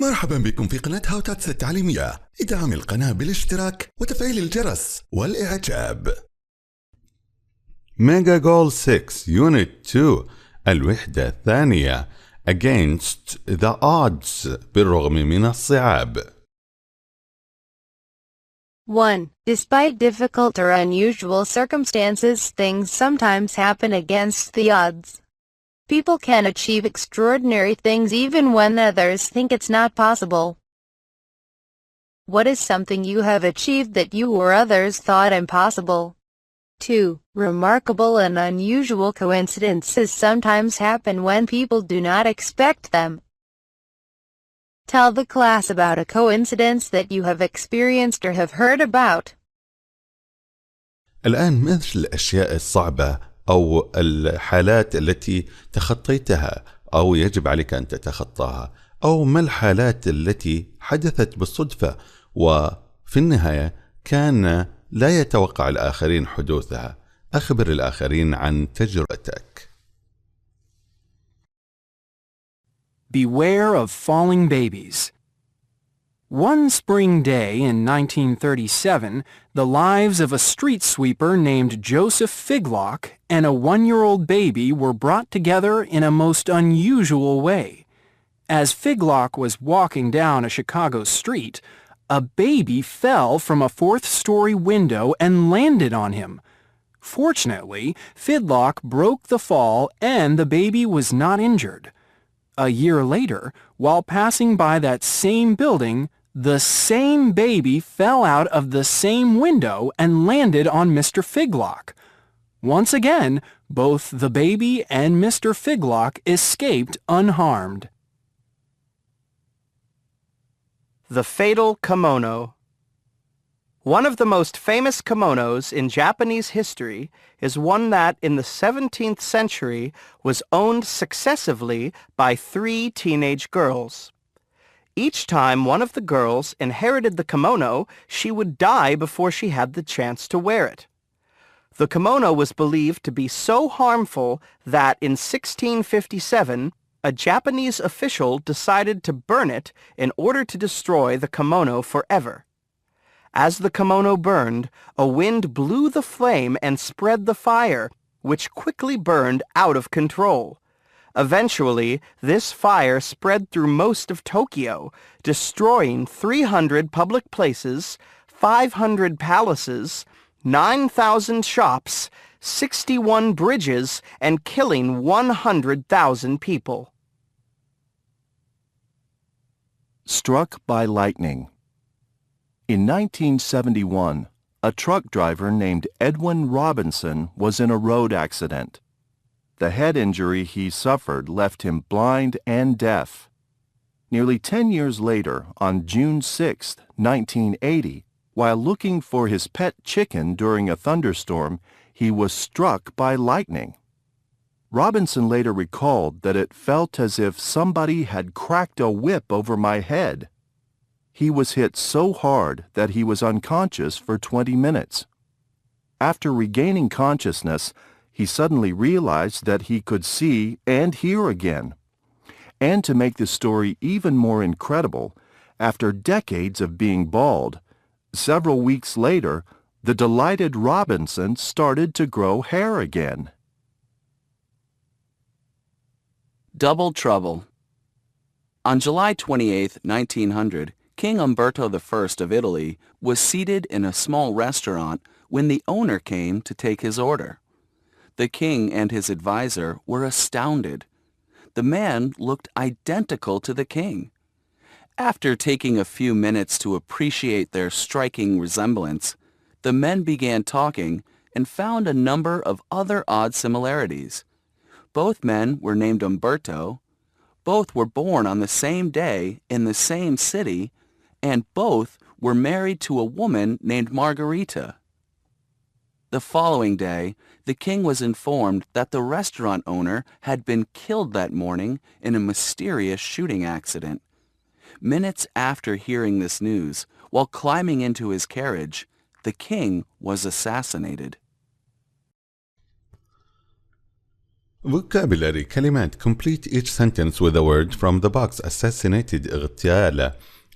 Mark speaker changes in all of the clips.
Speaker 1: مرحبا بكم في قناة تاتس التعليمية. ادعم القناة بالاشتراك وتفعيل الجرس والإعجاب. Mega Goal 6 Unit 2 الوحدة الثانية Against the Odds بالرغم من الصعاب.
Speaker 2: 1. Despite difficult or unusual circumstances, things sometimes happen against the odds. People can achieve extraordinary things even when others think it's not possible. What is something you have achieved that you or others thought impossible? 2. Remarkable and unusual coincidences sometimes happen when people do not expect them. Tell the class about a coincidence that you have experienced or have heard about.
Speaker 1: الآن مثل الأشياء الصعبة أو الحالات التي تخطيتها أو يجب عليك أن تتخطاها، أو ما الحالات التي حدثت بالصدفة وفي النهاية كان لا يتوقع الآخرين حدوثها. أخبر الآخرين عن تجربتك.
Speaker 3: Beware of falling babies. One spring day in 1937, the lives of a street sweeper named Joseph Figlock and a one-year-old baby were brought together in a most unusual way. As Figlock was walking down a Chicago street, a baby fell from a fourth-story window and landed on him. Fortunately, Figlock broke the fall and the baby was not injured. A year later, while passing by that same building, the same baby fell out of the same window and landed on Mr. Figlock. Once again, both the baby and Mr. Figlock escaped unharmed.
Speaker 4: The fatal kimono. One of the most famous kimonos in Japanese history is one that in the 17th century was owned successively by 3 teenage girls. Each time one of the girls inherited the kimono, she would die before she had the chance to wear it. The kimono was believed to be so harmful that in 1657, a Japanese official decided to burn it in order to destroy the kimono forever. As the kimono burned, a wind blew the flame and spread the fire, which quickly burned out of control. Eventually, this fire spread through most of Tokyo, destroying 300 public places, 500 palaces, 9,000 shops, 61 bridges, and killing 100,000 people.
Speaker 5: Struck by lightning. In 1971, a truck driver named Edwin Robinson was in a road accident. The head injury he suffered left him blind and deaf. Nearly 10 years later, on June 6, 1980, while looking for his pet chicken during a thunderstorm, he was struck by lightning. Robinson later recalled that it felt as if somebody had cracked a whip over my head. He was hit so hard that he was unconscious for 20 minutes. After regaining consciousness, he suddenly realized that he could see and hear again. And to make the story even more incredible, after decades of being bald, several weeks later, the delighted Robinson started to grow hair again.
Speaker 6: Double Trouble. On July 28, 1900, King Umberto I of Italy was seated in a small restaurant when the owner came to take his order. The king and his advisor were astounded. The man looked identical to the king. After taking a few minutes to appreciate their striking resemblance, the men began talking and found a number of other odd similarities. Both men were named Umberto, both were born on the same day in the same city, and both were married to a woman named Margarita. The following day, the king was informed that the restaurant owner had been killed that morning in a mysterious shooting accident. Minutes after hearing this news, while climbing into his carriage, the king was assassinated.
Speaker 1: vocabulary كلمات. complete each sentence with a word from the box. assassinated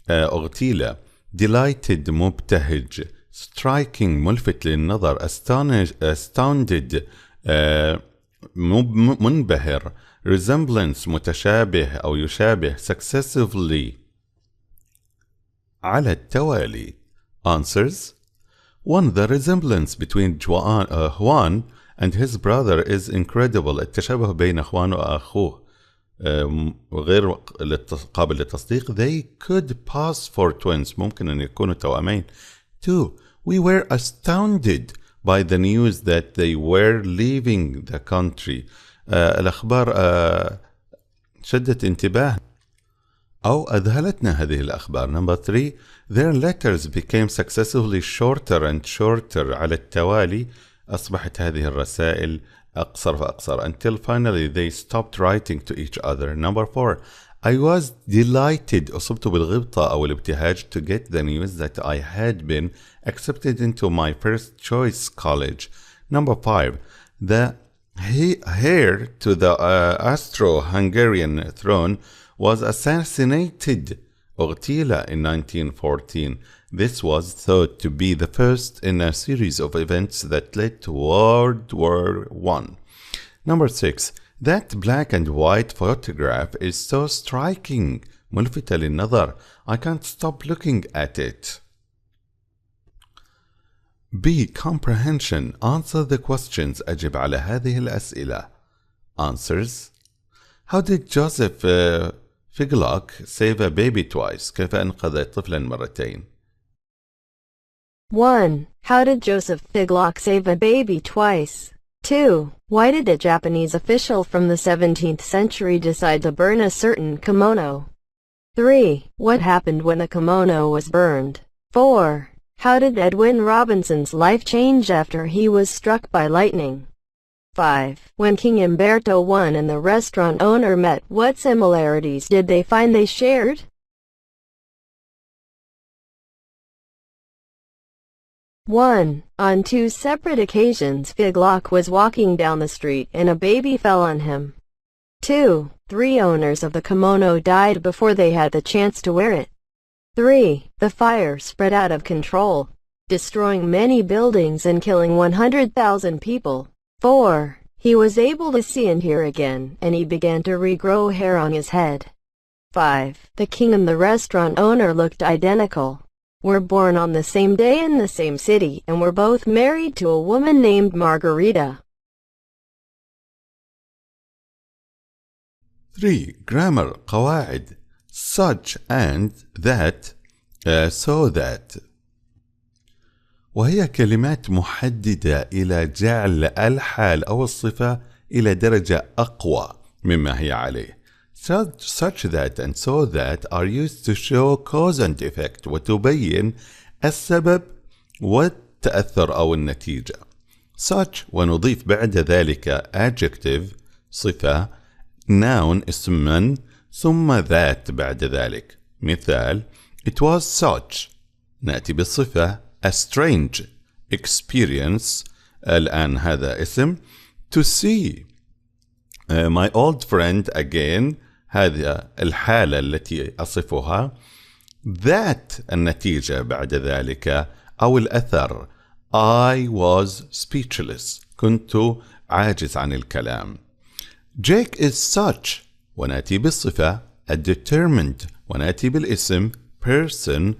Speaker 1: اغتيل. delighted مبتهج. striking ملفت للنظر. astounded منبهر. resemblance متشابه أو يشابه. successively على التوالي. answers. 1. The resemblance between Juan and his brother is incredible. التشابه بين خوان وأخوه غير قابل للتصديق. They could pass for twins. ممكن أن يكونوا توأمين. 2. We were astounded by the news that they were leaving the country. الأخبار شدت انتباه أو أذهلتنا هذه الأخبار. Number 3. Their letters became successively shorter and shorter. على التوالي أصبحت هذه الرسائل أقصر فأقصر. Until finally they stopped writing to each other. Number 4. I was delighted. أصبت بالغبطة أو الابتهاج to get the news that I had been accepted into my first choice college. Number 5. The heir to the Austro-Hungarian throne was assassinated. اغتيل in 1914. This was thought to be the first in a series of events that led to World War I. Number 6. That black and white photograph is so striking. ملفتة للنظر. I can't stop looking at it. B. Comprehension. Answer the questions. أجب على هذه الأسئلة. Answers. How did Joseph Figlock save a baby twice? كيف أنقذ طفلا مرتين?
Speaker 7: 1. How did Joseph Figlock save a baby twice? 2. Why did a Japanese official from the 17th century decide to burn a certain kimono? 3. What happened when the kimono was burned? 4. How did Edwin Robinson's life change after he was struck by lightning? 5. When King Umberto I and the restaurant owner met, what similarities did they find they shared? One. On 2 separate occasions Figlock was walking down the street and a baby fell on him. 2. 3 owners of the kimono died before they had the chance to wear it. 3. The fire spread out of control, destroying many buildings and killing 100,000 people. 4. He was able to see and hear again, and he began to regrow hair on his head. 5. The king and the restaurant owner looked identical, were born on the same day in the same city, and were both married to a woman named Margarita.
Speaker 1: 3. Grammar. قواعد. Such and that, so that. وهي كلمات محددة إلى جعل الحال أو الصفة إلى درجة أقوى مما هي عليه. Such that and so that are used to show cause and effect وتبين السبب والتأثر أو النتيجة. Such ونضيف بعد ذلك adjective صفة، noun اسم من، ثم that بعد ذلك. مثال: It was such. نأتي بالصفة a strange experience. الآن هذا اسم. To see my old friend again. هذه الحالة التي أصفها. That النتيجة بعد ذلك أو الأثر. I was speechless. كنت عاجز عن الكلام. Jake is such. ونأتي بالصفة a determined. ونأتي بالاسم person.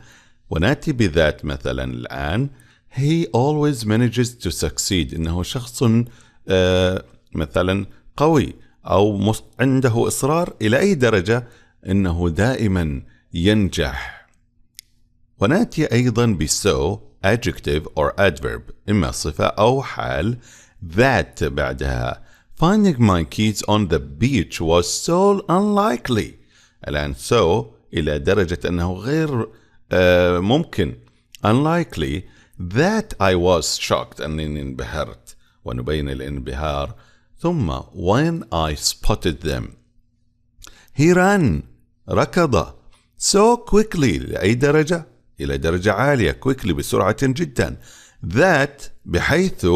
Speaker 1: ونأتي بذات مثلا الآن. He always manages to succeed. إنه شخص مثلا قوي أو عنده إصرار إلى أي درجة إنه دائما ينجح. ونأتي أيضا بso adjective or adverb إما صفة أو حال. That بعدها Finding my kids on the beach was so unlikely. الآن so إلى درجة أنه غير ممكن. Unlikely that I was shocked أنني انبهرت. ونبين الانبهار. ثم when I spotted them. He ran. ركض. So quickly لأي درجة؟ إلى درجة عالية. quickly بسرعة جدا. That بحيث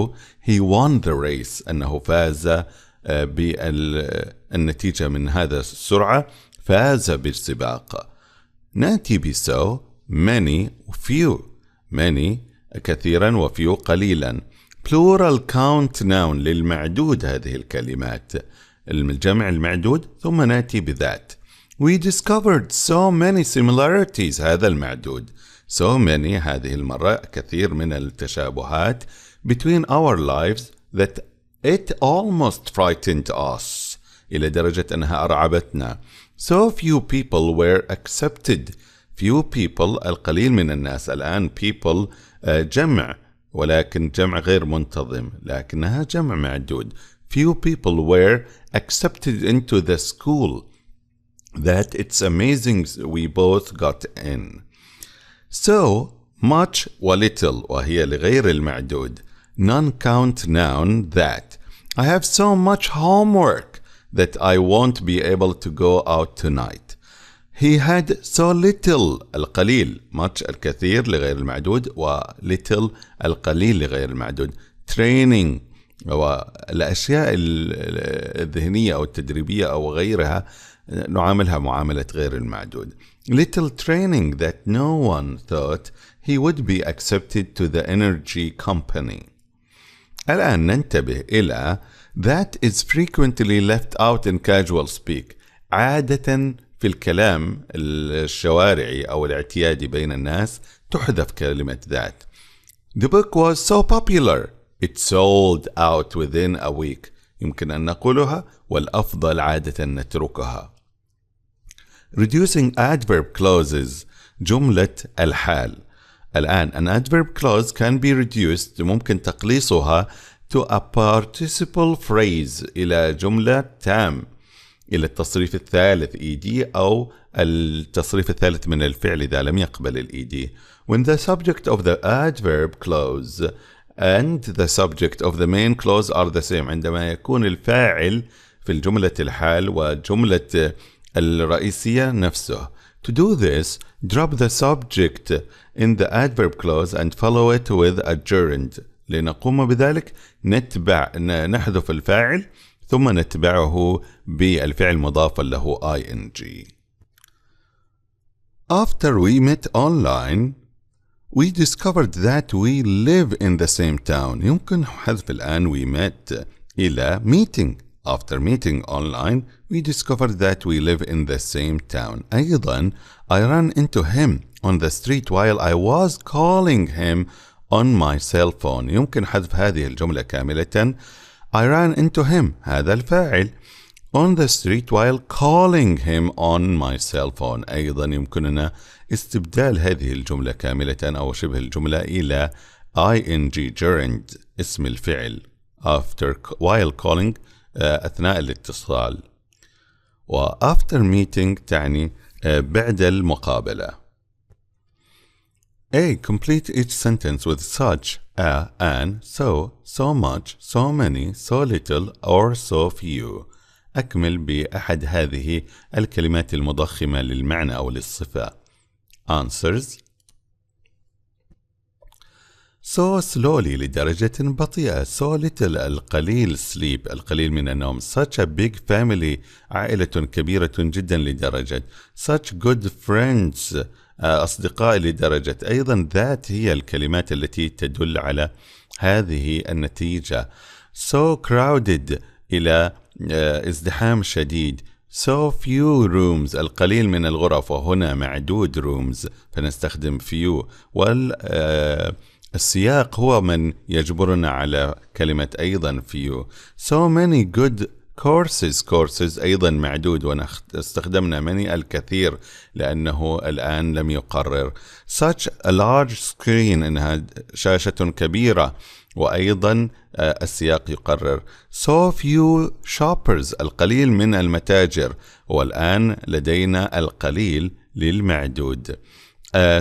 Speaker 1: he won the race. أنه فاز بالنتيجة من هذا السرعة فاز بالسباق. نأتي بso many few. many كثيرا وفيو قليلا. plural count noun للمعدود هذه الكلمات، الجمع المعدود، ثم نأتي بذات. We discovered so many similarities هذا المعدود. so many هذه المرة كثير من التشابهات between our lives that it almost frightened us إلى درجة أنها أرعبتنا. so few people were accepted. few people القليل من الناس. الآن people جمع ولكن جمع غير منتظم لكنها جمع معدود. few people were accepted into the school that it's amazing we both got in. so much ولittle وهي لغير المعدود. non-count noun that. I have so much homework that I won't be able to go out tonight. He had so little القليل. much الكثير لغير المعدود و little القليل لغير المعدود. training والأشياء الذهنية أو التدريبية أو غيرها نعاملها معاملة غير المعدود. little training that no one thought he would be accepted to the energy company. الآن ننتبه إلى that is frequently left out in casual speak. عادة في الكلام الشوارعي أو الاعتيادي بين الناس تحذف كلمة that. The book was so popular it sold out within a week. يمكن أن نقولها والأفضل عادة نتركها. Reducing adverb clauses جملة الحال. الآن an adverb clause can be reduced ممكن تقليصها to a participle phrase إلى جملة تام إلى التصريف الثالث ed أو التصريف الثالث من الفعل إذا لم يقبل ed. When the subject of the adverb clause and the subject of the main clause are the same. عندما يكون الفاعل في الجملة الحال وجملة الرئيسية نفسه. To do this, drop the subject in the adverb clause and follow it with a gerund. لنقوم بذلك نحذف الفاعل ثم نتبعه بالفعل مضاف له ing. After we met online, we discovered that we live in the same town. يمكن حذف الآن we met إلى meeting. After meeting online, we discovered that we live in the same town. أيضا, I ran into him on the street while I was calling him on my cell phone. يمكن حذف هذه الجملة كاملة. I ran into him هذا الفاعل on the street while calling him on my cell phone. أيضا يمكننا استبدال هذه الجملة كاملة أو شبه الجملة إلى ing gerund اسم الفعل after while calling أثناء الاتصال. و after meeting تعني بعد المقابلة. A. Complete each sentence with such, a, an, so much, so many, so little, or so few. أكمل بأحد هذه الكلمات المضخمة للمعنى أو للصفة. Answers. So slowly لدرجة بطيئة. So little القليل sleep القليل من النوم. Such a big family عائلة كبيرة جدا لدرجة. Such good friends أصدقاء لدرجة. أيضا that هي الكلمات التي تدل على هذه النتيجة. So crowded إلى ازدحام شديد. So few rooms القليل من الغرف وهنا معدود rooms فنستخدم few. السياق هو من يجبرنا على كلمة أيضا few. So many good courses أيضا معدود واستخدمنا many الكثير لأنه الآن لم يقرر. Such a large screen إنها شاشة كبيرة وأيضا السياق يقرر. So few shoppers القليل من المتاجر والآن لدينا القليل للمعدود.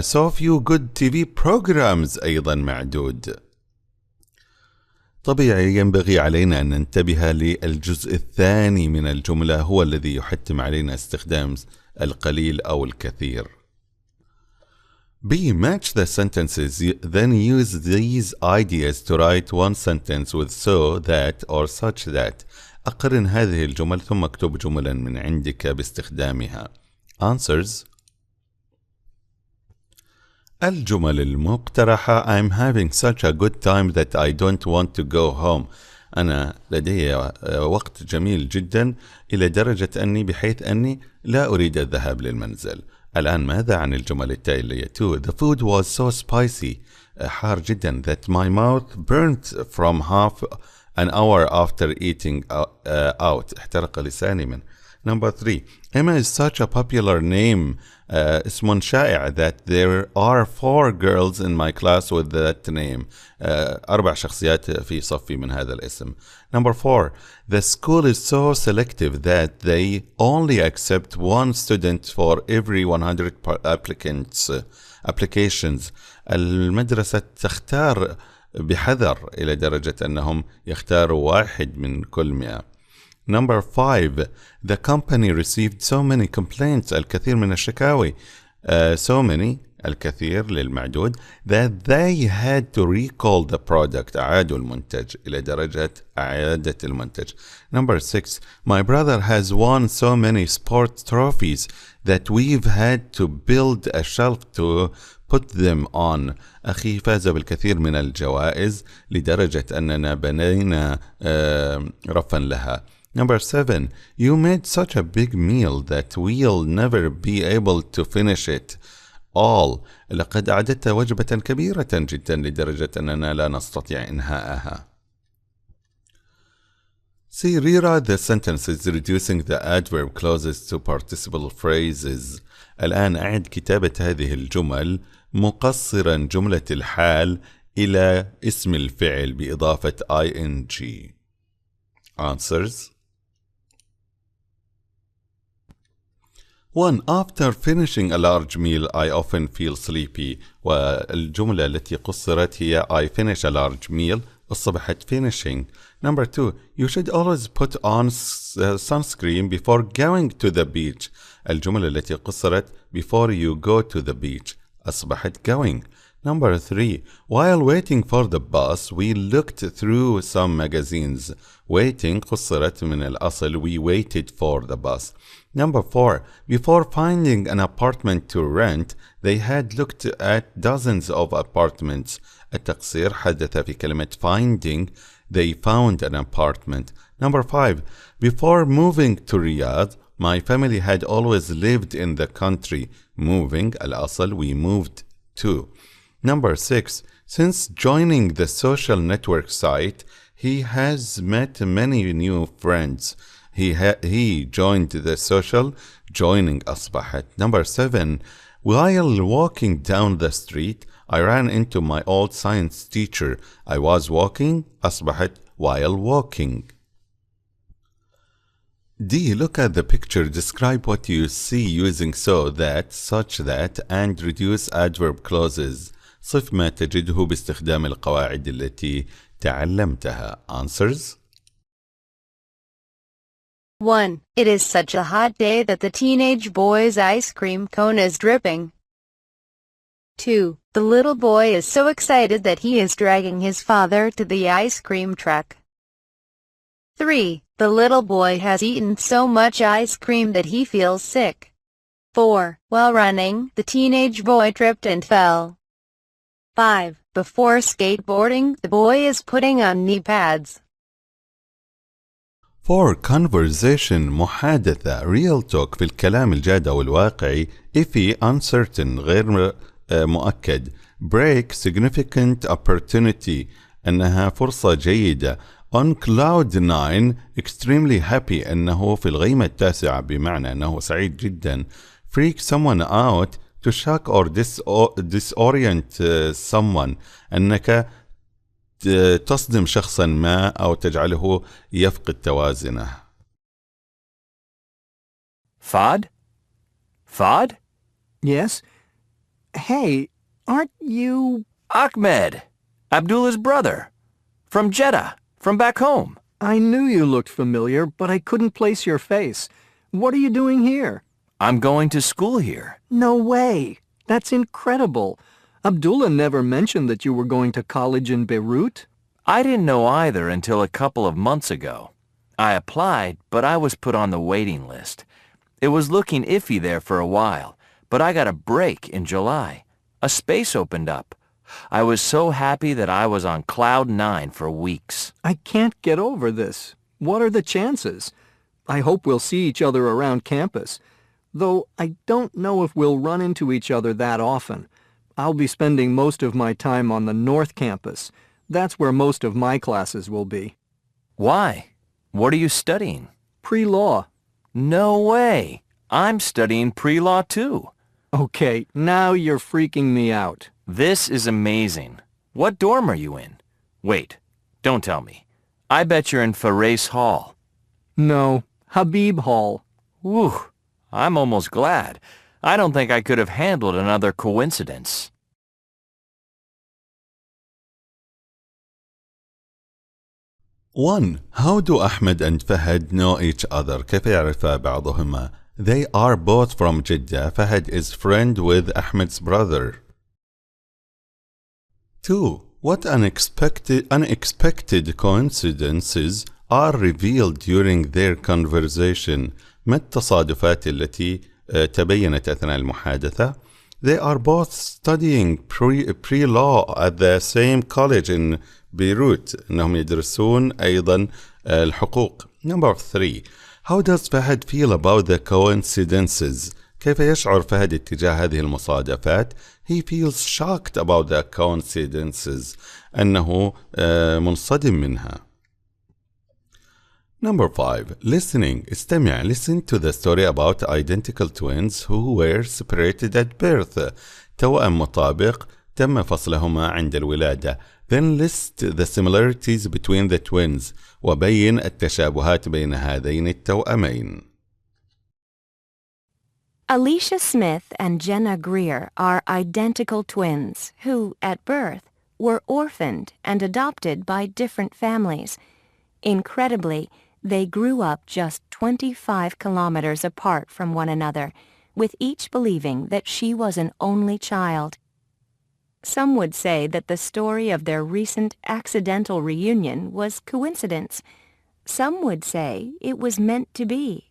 Speaker 1: So few good TV programs أيضا معدود. طبيعي ينبغي علينا أن ننتبه للجزء الثاني من الجملة هو الذي يحتم علينا استخدام القليل أو الكثير. B. Match the sentences, then use these ideas to write one sentence with so, that, or such that. أقرن هذه الجمل ثم اكتب جملا من عندك باستخدامها. Answers. الجمل المقترحة: I'm having such a good time that I don't want to go home. أنا لدي وقت جميل جدا إلى درجة أني بحيث أني لا أريد الذهاب للمنزل. الآن ماذا عن الجمل التالية؟ 2. The food was so spicy. حار جدا. That my mouth burnt from half an hour after eating out. احترق لساني من. Number 3. Emma is such a popular name. اسم شائع. That there are 4 girls in my class with that name. 4 شخصيات في صفي من هذا الاسم. Number 4. The school is so selective that they only accept 1 student for every 100 applications. المدرسة تختار بحذر إلى درجة أنهم يختاروا 1 من كل 100. Number 5. The company received so many complaints. الكثير من الشكاوي. So many. الكثير للمعدود. That they had to recall the product. أعادوا المنتج إلى درجة إعادة المنتج. Number 6. My brother has won so many sports trophies that we've had to build a shelf to put them on. أخي فاز بالكثير من الجوائز لدرجة أننا بنينا رفا لها. Number 7. You made such a big meal that we'll never be able to finish it all. لقد أعددت وجبة كبيرة جدا لدرجة أننا لا نستطيع إنهاءها. See, reread the sentences reducing the adverb clauses to participle phrases. الآن أعد كتابة هذه الجمل مقصرا جملة الحال إلى اسم الفعل بإضافة ing. Answers. 1. After finishing a large meal, I often feel sleepy. والجملة التي قصرت هي I finish a large meal. أصبحت finishing. Number 2. You should always put on sunscreen before going to the beach. الجملة التي قصرت before you go to the beach. أصبحت going. Number 3. While waiting for the bus, we looked through some magazines. Waiting قصرت من الأصل we waited for the bus. Number 4. Before finding an apartment to rent, they had looked at dozens of apartments. التقصير حدث في كلمة finding. They found an apartment. Number 5. Before moving to Riyadh, my family had always lived in the country. Moving الأصل we moved to. Number 6. Since joining the social network site, he has met many new friends. He joined the social. Joining أصبحت. Number 7. While walking down the street, I ran into my old science teacher. I was walking. أصبحت while walking. D. Look at the picture. Describe what you see using so, that, such that, and reduce adverb clauses. صف ما تجده باستخدام القواعد التي تعلمتها. Answers.
Speaker 2: 1. It is such a hot day that the teenage boy's ice cream cone is dripping. 2. The little boy is so excited that he is dragging his father to the ice cream truck. 3. The little boy has eaten so much ice cream that he feels sick. 4. While running, the teenage boy tripped and fell. 5. Before skateboarding, the boy is putting on knee pads.
Speaker 1: 4. Conversation محادثة real talk في الكلام الجاد أو الواقعي. iffy uncertain غير مؤكد. break significant opportunity أنها فرصة جيدة. on cloud 9 extremely happy أنه في الغيمة التاسعة بمعنى أنه سعيد جدا. freak someone out to shock or disorient someone أنك تصدم شخصا ما أو تجعله يفقد توازنه.
Speaker 3: Fad? Fad? Yes? Hey, aren't you... Ahmed, Abdullah's brother. From Jeddah, from back home. I knew you looked familiar, but I couldn't place your face. What are you doing here? I'm going to school here. No way. That's incredible. Abdullah never mentioned that you were going to college in Beirut. I didn't know either until a couple of months ago.
Speaker 8: I applied, but I was put on the waiting list. It was looking iffy there for a while, but I got a break in July. A space opened up. I was so happy that I was on cloud 9 for weeks.
Speaker 3: I can't get over this. What are the chances? I hope we'll see each other around campus, though I don't know if we'll run into each other that often. I'll be spending most of my time on the North Campus. That's where most of my classes will be.
Speaker 8: Why? What are you studying?
Speaker 3: Pre-law.
Speaker 8: No way. I'm studying pre-law too.
Speaker 3: Okay, now you're freaking me out.
Speaker 8: This is amazing. What dorm are you in? Wait, don't tell me. I bet you're in Farace Hall.
Speaker 3: No, Habib Hall.
Speaker 8: Whew, I'm almost glad. I don't think I could have handled another coincidence.
Speaker 1: One. How do Ahmed and Fahad know each other? كيف يعرفا بعضهما? They are both from Jeddah. Fahad is friend with Ahmed's brother. 2. What unexpected coincidences are revealed during their conversation? ما التصادفات التي تبينت أثناء المحادثة؟ They are both studying pre-law at the same college in Beirut. إنهم يدرسون أيضا الحقوق. Number 3. How does Fahad feel about the coincidences? كيف يشعر فهد اتجاه هذه المصادفات؟ He feels shocked about the coincidences. أنه منصدم منها. Number 5. Listening. استمع. Listen to the story about identical twins who were separated at birth. توأم مطابق تم فصلهما عند الولادة. Then list the similarities between the twins. وبين التشابهات بين هذين التوأمين.
Speaker 9: Alicia Smith and Jenna Greer are identical twins who, at birth, were orphaned and adopted by different families. Incredibly, they grew up just 25 kilometers apart from one another, with each believing that she was an only child. Some would say that the story of their recent accidental reunion was coincidence. Some would say it was meant to be.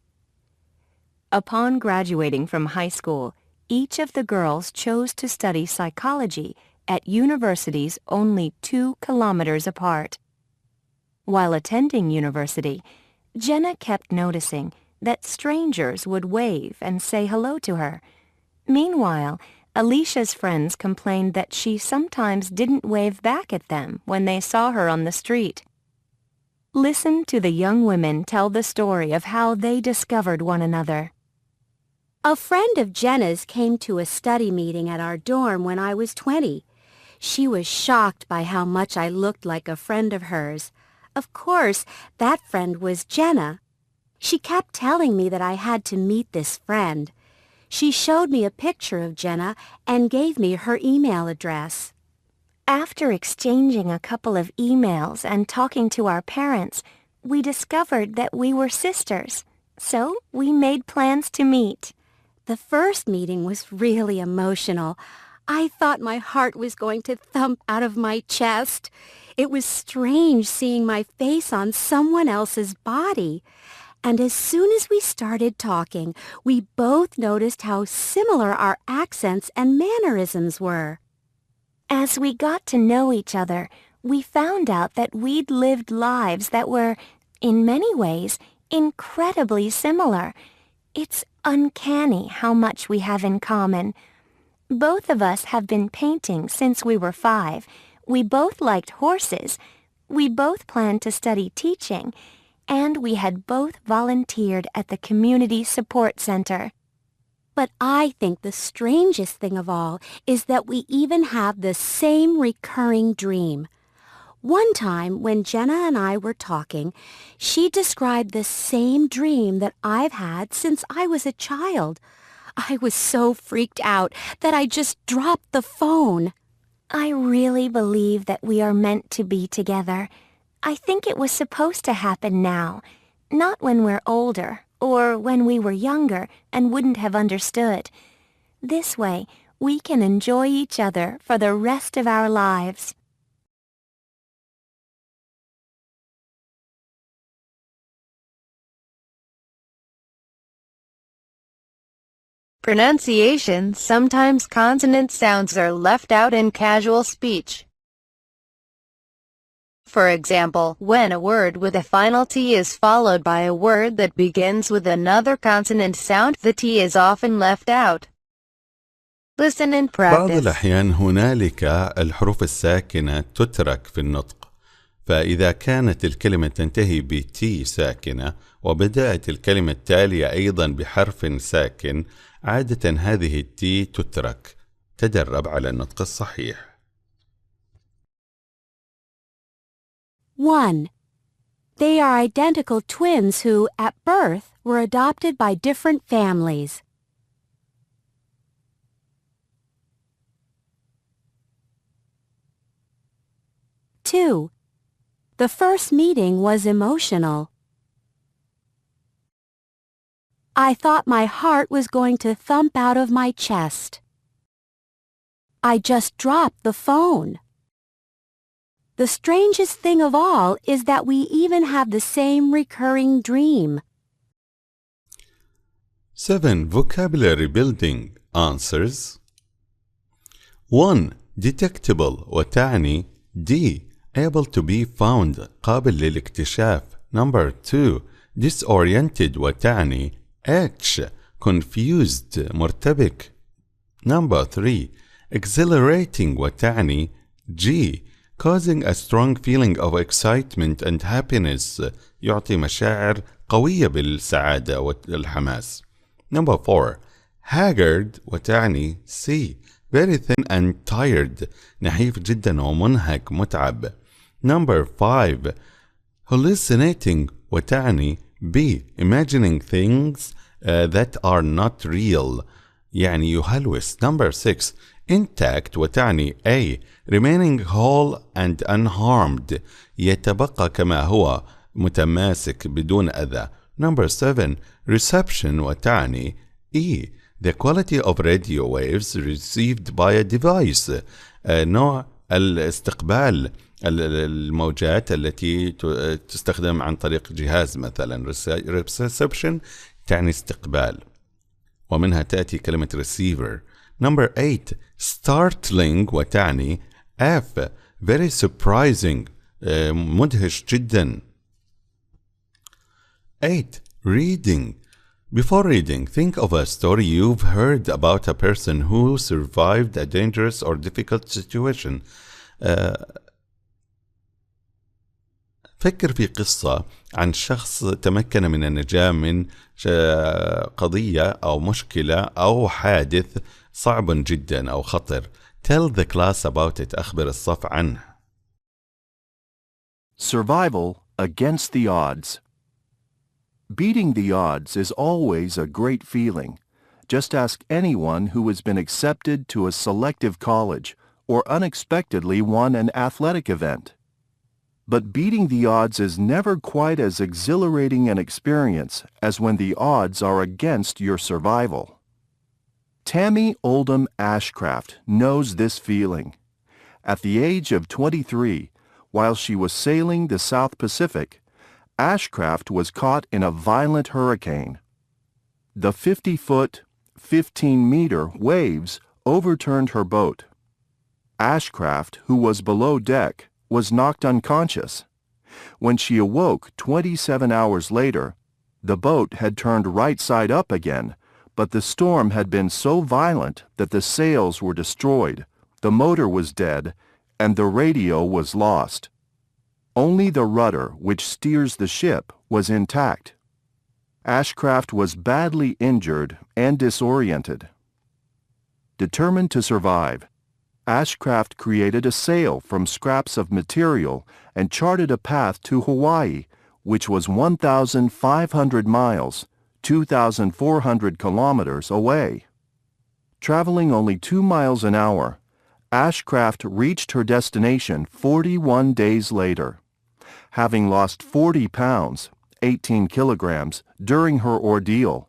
Speaker 9: Upon graduating from high school, each of the girls chose to study psychology at universities only 2 kilometers apart. While attending university, Jenna kept noticing that strangers would wave and say hello to her. Meanwhile, Alicia's friends complained that she sometimes didn't wave back at them when they saw her on the street. Listen to the young women tell the story of how they discovered one another.
Speaker 10: A friend of Jenna's came to a study meeting at our dorm when I was 20. She was shocked by how much I looked like a friend of hers. Of course, that friend was Jenna. She kept telling me that I had to meet this friend. She showed me a picture of Jenna and gave me her email address.
Speaker 9: After exchanging a couple of emails and talking to our parents, we discovered that we were sisters. So we made plans to meet.
Speaker 10: The first meeting was really emotional. I thought my heart was going to thump out of my chest. It was strange seeing my face on someone else's body. And as soon as we started talking, we both noticed how similar our accents and mannerisms were.
Speaker 9: As we got to know each other, we found out that we'd lived lives that were, in many ways, incredibly similar. It's uncanny how much we have in common. Both of us have been painting since we were 5. We both liked horses. We both planned to study teaching. And we had both volunteered at the Community Support Center.
Speaker 10: But I think the strangest thing of all is that we even have the same recurring dream. One time when Jenna and I were talking, she described the same dream that I've had since I was a child. I was so freaked out that I just dropped the phone.
Speaker 9: I really believe that we are meant to be together. I think it was supposed to happen now, not when we're older or when we were younger and wouldn't have understood. This way, we can enjoy each other for the rest of our lives.
Speaker 2: Pronunciation. Sometimes consonant sounds are left out in casual speech. For example, when a word with a final T is followed by a word that begins with another consonant sound, the T is often left out. Listen and
Speaker 1: بعض
Speaker 2: practice.
Speaker 1: الأحيان هنالك الحروف الساكنة تترك في النطق، فإذا كانت الكلمة تنتهي بتي ساكنة وبدأت الكلمة التالية أيضا بحرف ساكن، عادة هذه التي تترك. تدرب على النطق الصحيح.
Speaker 10: 1. They are identical twins who, at birth, were adopted by different families. 2. The first meeting was emotional. I thought my heart was going to thump out of my chest. I just dropped the phone. The strangest thing of all is that we even have the same recurring dream.
Speaker 1: 7. Vocabulary building answers. 1. Detectable وتعني D. Able to be found قابل للاكتشاف. Number 2. Disoriented وتعني H. Confused مرتبك. Number 3. Exhilarating وتعني G. Causing a strong feeling of excitement and happiness يعطي مشاعر قوية بالسعادة والحماس. Number 4. Haggard وتعني C. Very thin and tired نحيف جدا ومنهك متعب. Number 5. Hallucinating وتعني B. Imagining things that are not real يعني يهلوس. Number 6. Intact وتعني A. Remaining whole and unharmed يتبقى كما هو متماسك بدون أذى. Number 7. Reception وتعني E. The quality of radio waves received by a device نوع الاستقبال الموجات التي تستخدم عن طريق جهاز مثلا. Reception تعني استقبال ومنها تأتي كلمة receiver. Number 8. Startling وتعني F. Very surprising مدهش جدا. 8. Reading. Before reading, think of a story you've heard about a person who survived a dangerous or difficult situation. فكر في قصة عن شخص تمكن من النجاة من قضية أو مشكلة أو حادث صعب جدا أو خطر. Tell the class about it. أخبر الصف عنه.
Speaker 5: Survival against the odds. Beating the odds is always a great feeling. Just ask anyone who has been accepted to a selective college or unexpectedly won an athletic event. But beating the odds is never quite as exhilarating an experience as when the odds are against your survival. Tammy Oldham Ashcraft knows this feeling. At the age of 23, while she was sailing the South Pacific, Ashcraft was caught in a violent hurricane. The 50-foot, 15-meter waves overturned her boat. Ashcraft, who was below deck, was knocked unconscious. When she awoke 27 hours later, the boat had turned right side up again, but the storm had been so violent that the sails were destroyed, the motor was dead, and the radio was lost. Only the rudder, which steers the ship, was intact. Ashcraft was badly injured and disoriented. Determined to survive, Ashcraft created a sail from scraps of material and charted a path to Hawaii, which was 1,500 miles, 2,400 kilometers away. Traveling only 2 miles an hour, Ashcraft reached her destination 41 days later. Having lost 40 pounds, 18 kilograms, during her ordeal,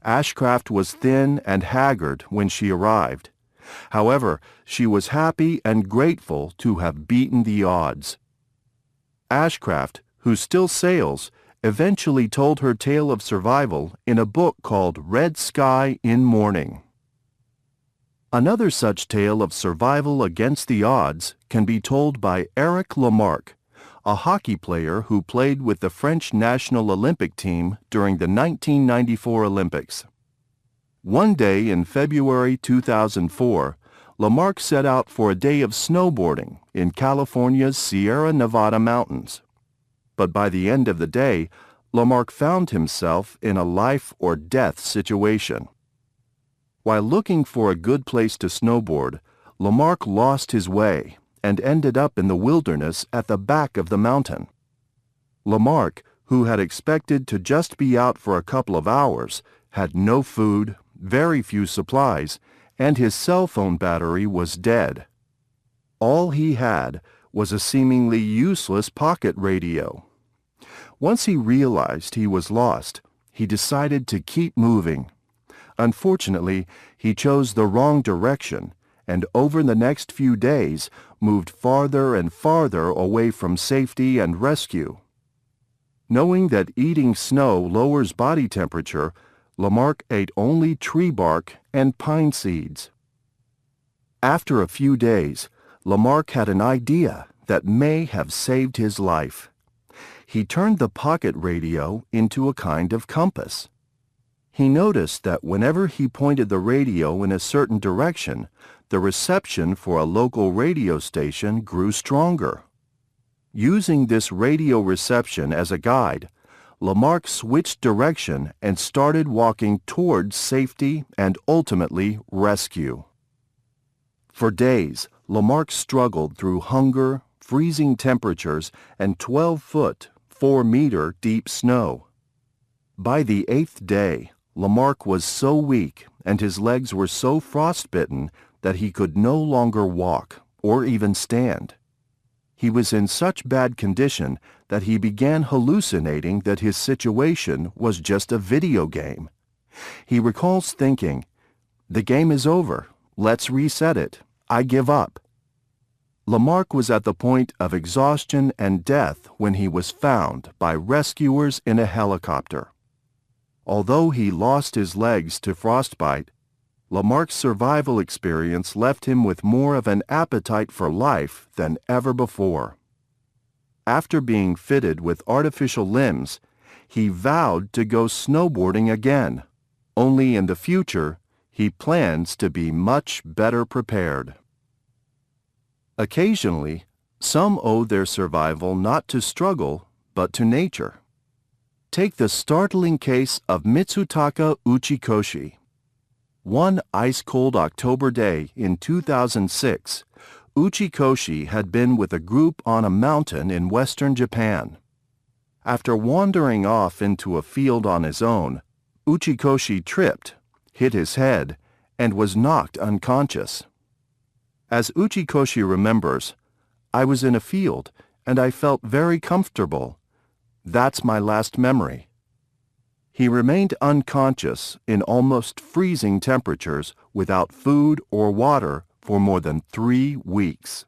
Speaker 5: Ashcraft was thin and haggard when she arrived. However, she was happy and grateful to have beaten the odds. Ashcraft, who still sails, eventually told her tale of survival in a book called Red Sky in Morning. Another such tale of survival against the odds can be told by Eric Lamarck, a hockey player who played with the French national Olympic team during the 1994 Olympics. One day in February 2004, Lamarck set out for a day of snowboarding in California's Sierra Nevada mountains. But by the end of the day, Lamarck found himself in a life-or-death situation. While looking for a good place to snowboard, Lamarck lost his way and ended up in the wilderness at the back of the mountain. Lamarck, who had expected to just be out for a couple of hours, had no food, very few supplies, and his cell phone battery was dead. All he had was a seemingly useless pocket radio. Once he realized he was lost, he decided to keep moving. Unfortunately, he chose the wrong direction, and over the next few days moved farther and farther away from safety and rescue. Knowing that eating snow lowers body temperature, Lamarck ate only tree bark and pine seeds. After a few days, Lamarck had an idea that may have saved his life. He turned the pocket radio into a kind of compass. He noticed that whenever he pointed the radio in a certain direction, the reception for a local radio station grew stronger. Using this radio reception as a guide, Lamarck switched direction and started walking towards safety and ultimately rescue. For days, Lamarck struggled through hunger, freezing temperatures, and 12-foot, 4-meter deep snow. By the 8th day, Lamarck was so weak and his legs were so frostbitten that he could no longer walk or even stand. He was in such bad condition that he began hallucinating that his situation was just a video game. He recalls thinking, "The game is over. Let's reset it. I give up." Lamarck was at the point of exhaustion and death when he was found by rescuers in a helicopter. Although he lost his legs to frostbite, Lamarck's survival experience left him with more of an appetite for life than ever before. After being fitted with artificial limbs, he vowed to go snowboarding again. Only in the future, he plans to be much better prepared. Occasionally, some owe their survival not to struggle, but to nature. Take the startling case of Mitsutaka Uchikoshi. One ice-cold October day in 2006, Uchikoshi had been with a group on a mountain in western Japan. After wandering off into a field on his own, Uchikoshi tripped, hit his head, and was knocked unconscious. As Uchikoshi remembers, "I was in a field, and I felt very comfortable. That's my last memory." He remained unconscious in almost freezing temperatures without food or water for more than 3 weeks.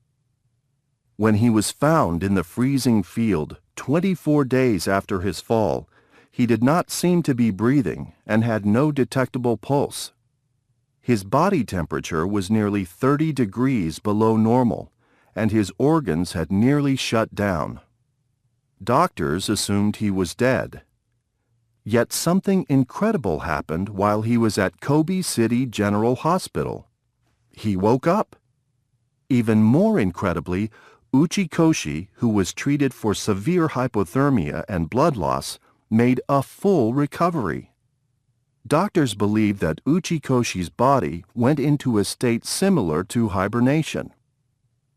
Speaker 5: When he was found in the freezing field 24 days after his fall, he did not seem to be breathing and had no detectable pulse. His body temperature was nearly 30 degrees below normal, and his organs had nearly shut down. Doctors assumed he was dead. Yet something incredible happened while he was at Kobe City General Hospital. He woke up. Even more incredibly, Uchikoshi, who was treated for severe hypothermia and blood loss, made a full recovery. Doctors believe that Uchikoshi's body went into a state similar to hibernation.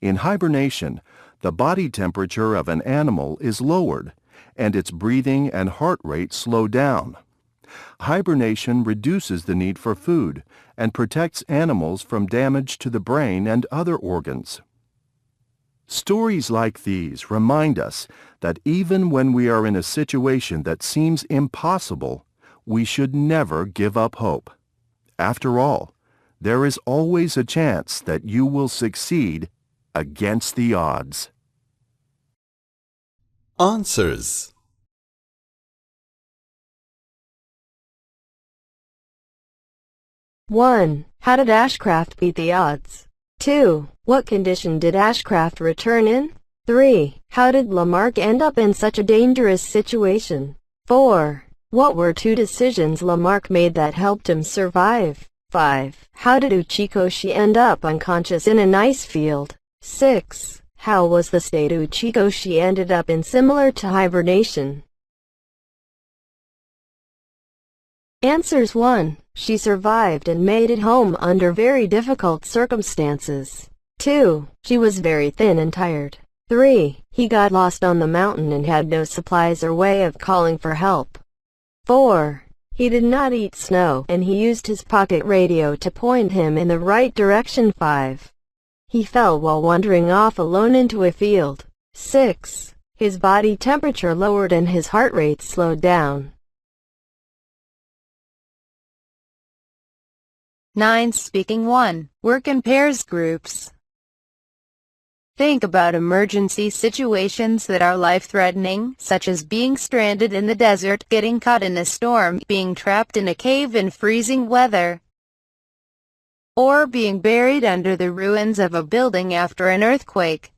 Speaker 5: In hibernation, the body temperature of an animal is lowered, and its breathing and heart rate slow down. Hibernation reduces the need for food and protects animals from damage to the brain and other organs. Stories like these remind us that even when we are in a situation that seems impossible, we should never give up hope. After all, there is always a chance that you will succeed against the odds.
Speaker 1: Answers.
Speaker 7: 1. How did Ashcraft beat the odds? 2. What condition did Ashcraft return in? 3. How did Lamarck end up in such a dangerous situation? 4. What were 2 decisions Lamarck made that helped him survive? 5. How did Uchikoshi end up unconscious in an ice field? 6. How was the state Uchikoshi ended up in similar to hibernation? Answers 1. She survived and made it home under very difficult circumstances. 2. She was very thin and tired. 3. He got lost on the mountain and had no supplies or way of calling for help. 4. He did not eat snow and he used his pocket radio to point him in the right direction. 5. He fell while wandering off alone into a field. 6. His body temperature lowered and his heart rate slowed down.
Speaker 2: 9. Speaking 1. Work in pairs groups. Think about emergency situations that are life-threatening, such as being stranded in the desert, getting caught in a storm, being trapped in a cave in freezing weather, or being buried under the ruins of a building after an earthquake.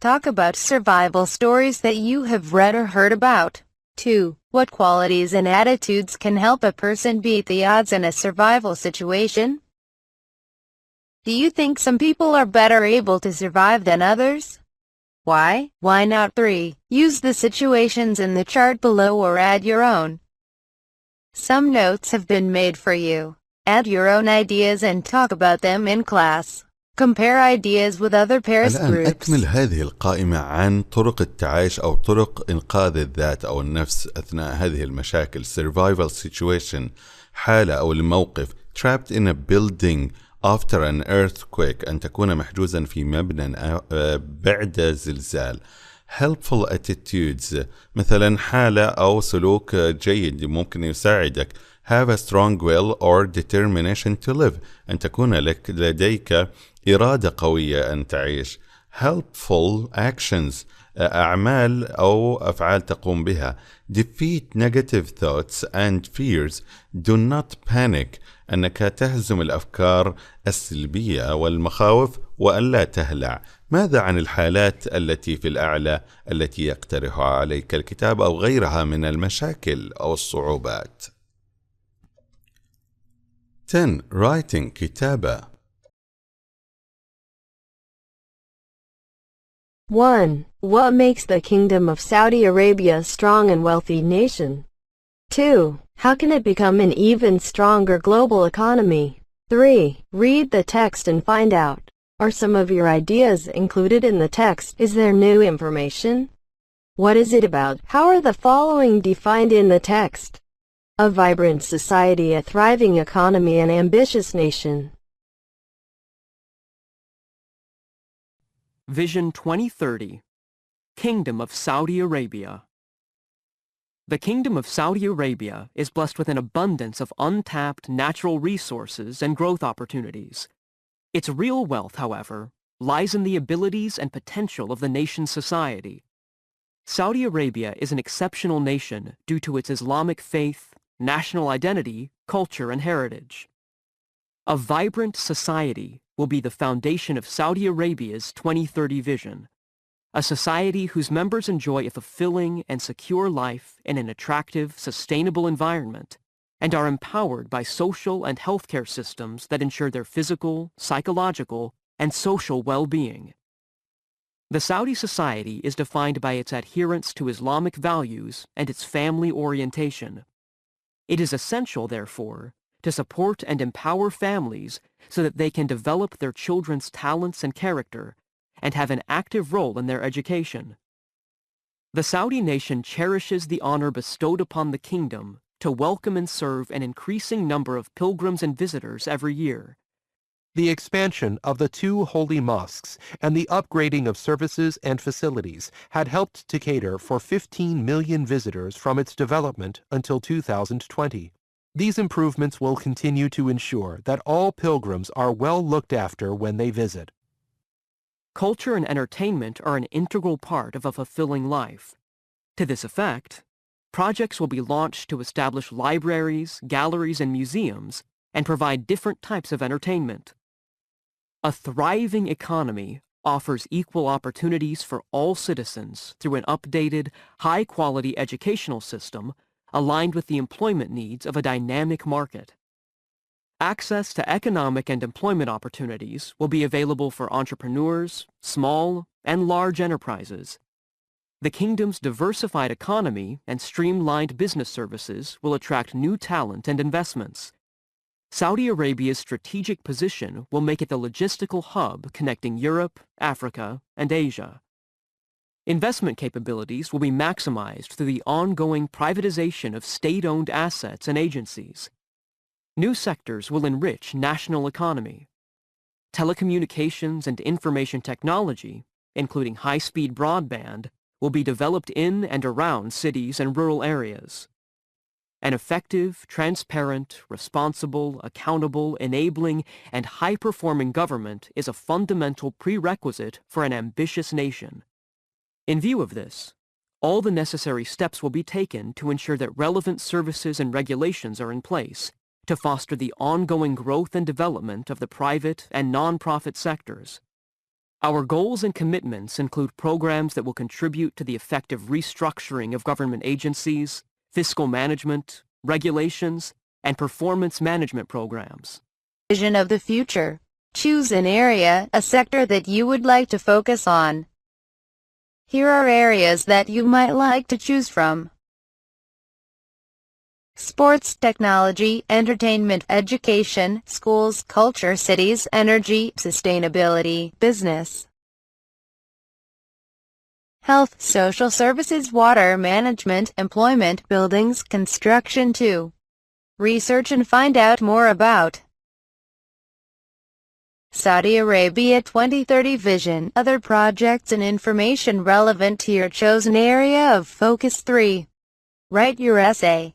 Speaker 2: Talk about survival stories that you have read or heard about. 2. What qualities and attitudes can help a person beat the odds in a survival situation? Do you think some people are better able to survive than others? Why? Why not? 3. Use the situations in the chart below or add your own. Some notes have been made for you. Add your own ideas and talk about them in class. Compare ideas with other pairs
Speaker 1: الآن
Speaker 2: groups.
Speaker 1: أكمل هذه القائمة عن طرق التعايش أو طرق إنقاذ الذات أو النفس أثناء هذه المشاكل. Survival situation، حالة أو الموقف. Trapped in a building after an earthquake، أن تكون محجوزا في مبنى بعد زلزال. Helpful attitudes، مثلا حالة أو سلوك جيد ممكن يساعدك. Have a strong will or determination to live، أن تكون لديك إرادة قوية أن تعيش. Helpful actions، أعمال أو أفعال تقوم بها. Defeat negative thoughts and fears. Do not panic، أنك تهزم الأفكار السلبية والمخاوف وألا تهلع. ماذا عن الحالات التي في الأعلى التي يقترح عليك الكتاب أو غيرها من المشاكل أو الصعوبات؟ 10. Writing، كتابة.
Speaker 7: 1. What makes the Kingdom of Saudi Arabia a strong and wealthy nation? 2. How can it become an even stronger global economy? 3. Read the text and find out. Are some of your ideas included in the text? Is there new information? What is it about? How are the following defined in the text? A vibrant society, a thriving economy, an ambitious nation.
Speaker 3: Vision 2030, Kingdom of Saudi Arabia. The Kingdom of Saudi Arabia is blessed with an abundance of untapped natural resources and growth opportunities. Its real wealth, however, lies in the abilities and potential of the nation's society. Saudi Arabia is an exceptional nation due to its Islamic faith, national identity, culture, and heritage. A vibrant society will be the foundation of Saudi Arabia's 2030 vision, a society whose members enjoy a fulfilling and secure life in an attractive, sustainable environment, and are empowered by social and healthcare systems that ensure their physical, psychological, and social well-being. The Saudi society is defined by its adherence to Islamic values and its family orientation. It is essential, therefore, to support and empower families so that they can develop their children's talents and character and have an active role in their education. The Saudi nation cherishes the honor bestowed upon the kingdom to welcome and serve an increasing number of pilgrims and visitors every year.
Speaker 11: The expansion of the 2 holy mosques and the upgrading of services and facilities had helped to cater for 15 million visitors from its development until 2020. These improvements will continue to ensure that all pilgrims are well looked after when they visit.
Speaker 3: Culture and entertainment are an integral part of a fulfilling life. To this effect, projects will be launched to establish libraries, galleries, and museums and provide different types of entertainment. A thriving economy offers equal opportunities for all citizens through an updated, high-quality educational system aligned with the employment needs of a dynamic market. Access to economic and employment opportunities will be available for entrepreneurs, small and large enterprises. The kingdom's diversified economy and streamlined business services will attract new talent and investments. Saudi Arabia's strategic position will make it the logistical hub connecting Europe, Africa, and Asia. Investment capabilities will be maximized through the ongoing privatization of state-owned assets and agencies. New sectors will enrich national economy. Telecommunications and information technology, including high-speed broadband, will be developed in and around cities and rural areas. An effective, transparent, responsible, accountable, enabling, and high-performing government is a fundamental prerequisite for an ambitious nation. In view of this, all the necessary steps will be taken to ensure that relevant services and regulations are in place to foster the ongoing growth and development of the private and non-profit sectors. Our goals and commitments include programs that will contribute to the effective restructuring of government agencies, fiscal management, regulations, and performance management programs.
Speaker 2: Vision of the future. Choose an area, a sector that you would like to focus on. Here are areas that you might like to choose from. Sports, technology, entertainment, education, schools, culture, cities, energy, sustainability, business, health, social services, water management, employment, buildings, construction. 2. Research and find out more about Saudi Arabia 2030 Vision, other projects and information relevant to your chosen area of focus. 3. Write your essay.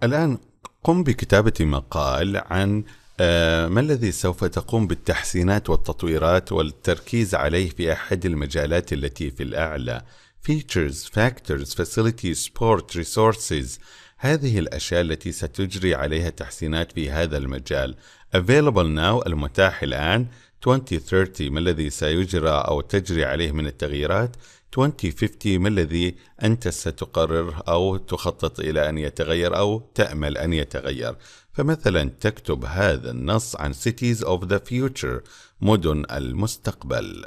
Speaker 1: الآن قم بكتابة مقال عن ما الذي سوف تقوم بالتحسينات والتطويرات والتركيز عليه في أحد المجالات التي في الأعلى. Features, factors, facilities, sport, resources. هذه الأشياء التي ستجري عليها تحسينات في هذا المجال. Available now المتاح الآن. 2030 ما الذي سيجرى أو تجري عليه من التغييرات. 2050 ما الذي أنت ستقرر أو تخطط إلى أن يتغير أو تأمل أن يتغير. فمثلا تكتب هذا النص عن Cities of the Future، مدن المستقبل.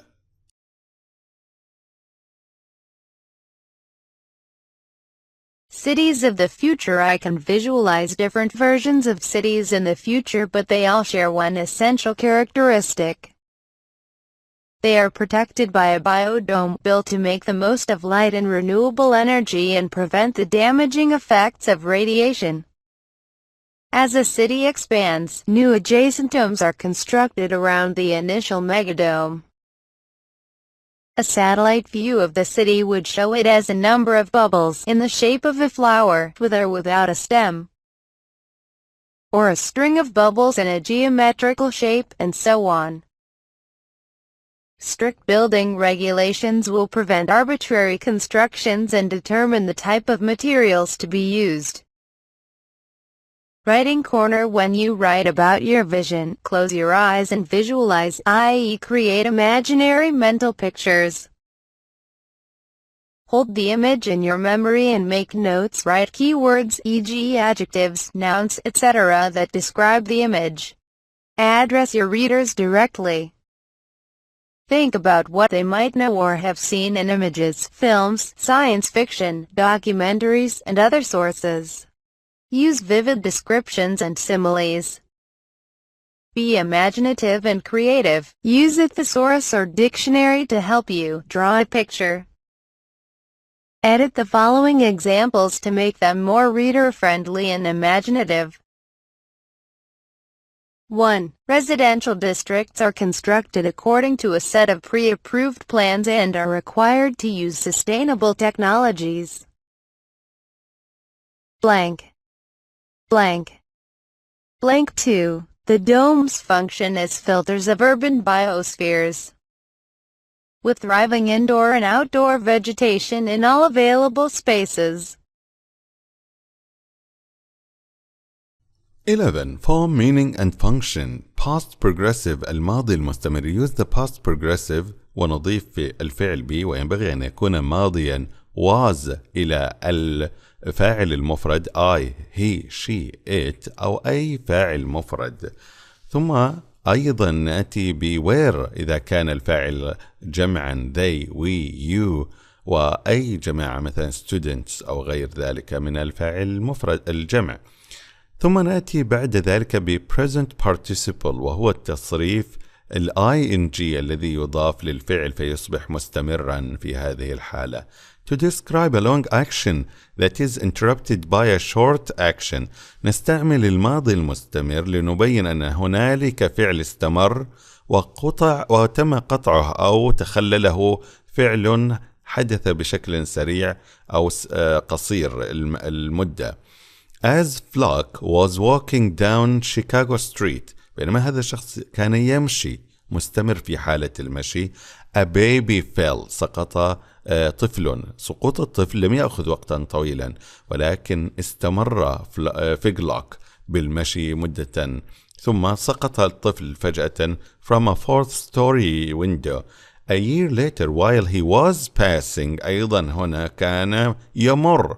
Speaker 2: Cities of the future. I can visualize different versions of cities in the future, but they all share one essential characteristic. They are protected by a biodome built to make the most of light and renewable energy and prevent the damaging effects of radiation. As a city expands, new adjacent domes are constructed around the initial megadome. A satellite view of the city would show it as a number of bubbles in the shape of a flower, with or without a stem, or a string of bubbles in a geometrical shape, and so on. Strict building regulations will prevent arbitrary constructions and determine the type of materials to be used. Writing corner. When you write about your vision, close your eyes and visualize, i.e. create imaginary mental pictures. Hold the image in your memory and make notes. Write keywords, e.g. adjectives, nouns, etc. that describe the image. Address your readers directly. Think about what they might know or have seen in images, films, science fiction, documentaries, and other sources. Use vivid descriptions and similes. Be imaginative and creative. Use a thesaurus or dictionary to help you draw a picture. Edit the following examples to make them more reader-friendly and imaginative. 1. Residential districts are constructed according to a set of pre-approved plans and are required to use sustainable technologies. Blank. Blank. Blank. 2. The domes function as filters of urban biospheres. with thriving indoor and outdoor vegetation in all available spaces.
Speaker 1: 11. Form, meaning and function. Past progressive الماضي المستمر. Use the past progressive ونضيف في الفعل be، وينبغي أن يكون ماضيا was إلى الفاعل المفرد I, he, she, it أو أي فاعل مفرد. ثم أيضا نأتي ب where إذا كان الفاعل جمعا they, we, you وأي جماعة مثلا students أو غير ذلك من الفاعل المفرد الجمع. ثم نأتي بعد ذلك ب present participle وهو التصريف ال ing الذي يضاف للفعل فيصبح مستمرا في هذه الحالة. To describe a long action that is interrupted by a short action. نستعمل الماضي المستمر لنبين أن هنالك فعل استمر وتم قطعه أو تخلله فعل حدث بشكل سريع أو قصير المدة. As Flock was walking down Chicago Street. بينما هذا الشخص كان يمشي مستمر في حالة المشي. A baby fell. سقط طفل. سقوط الطفل لم يأخذ وقتا طويلا ولكن استمر فيغلوك بالمشي مدة ثم سقط الطفل فجأة from a fourth story window. A year later while he was passing. أيضا هنا كان يمر